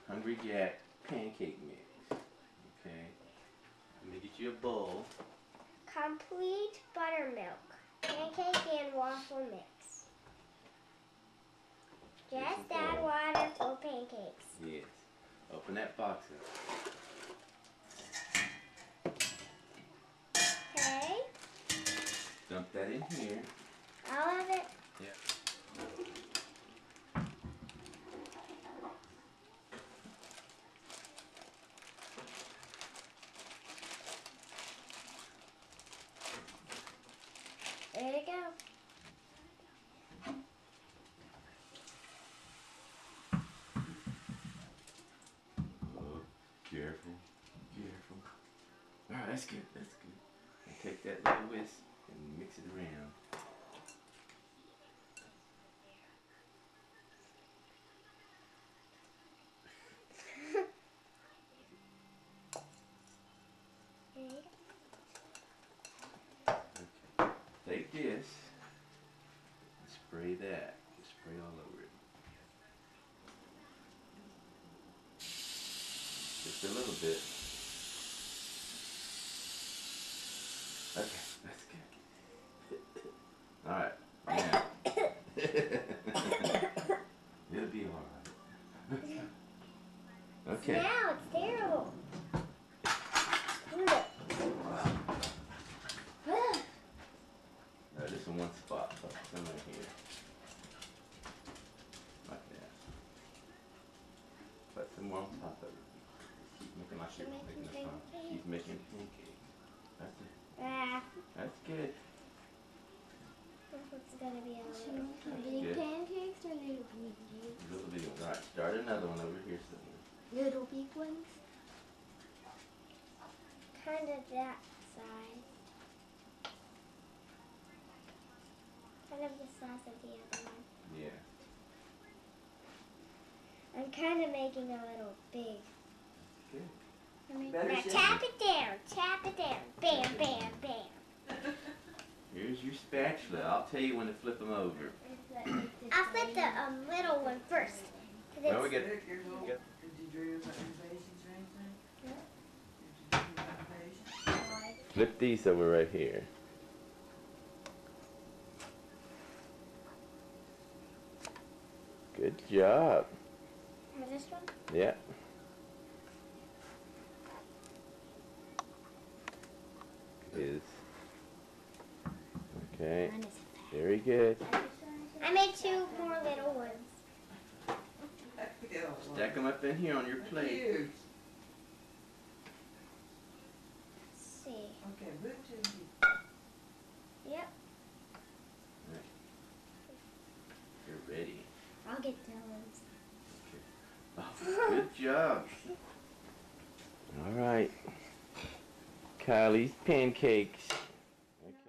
Hungry Jack pancake mix. Okay. Let me get you a bowl. Complete buttermilk, pancake and waffle mix. Just add water for pancakes. Yes. Open that box up. Okay. Dump that in here. All of it? Yeah. There you go. Oh, careful. Careful. Alright, that's good. That's good. And take that little whisk and mix it around. Okay. Take this and spray that. Just spray all over it. Just a little bit. Okay, that's good. Alright, now. It'll be alright. Okay. Now it's terrible. Just in one spot, somewhere here. Like that. Put some more on top of it. Keep making like you're making a fun. Keep making pancakes. That's it. That's good. It's gonna be a little Big pancakes or little pancakes? Little big ones. Alright, start another one over here somewhere. Little big ones? kind of that size. Kind of the size of the other one. Yeah. I'm kind of making a little big. Good. Now tap it down, tap it down. Bam, bam, bam. Here's your spatula. I'll tell you when to flip them over. I'll flip the little one first. Well, we get. Did you do your presentations or anything? Yeah. Did you do your presentations? Flip these over right here. Good job. This one? Yeah. Is okay. Very good. I made 2 more little ones. Stack them up in here on your plate. Huge. Let's see. Okay, move to the. Yep. Right. You're ready. I'll get Dylan's. Okay. Oh, good job. All right. Kylie's pancakes.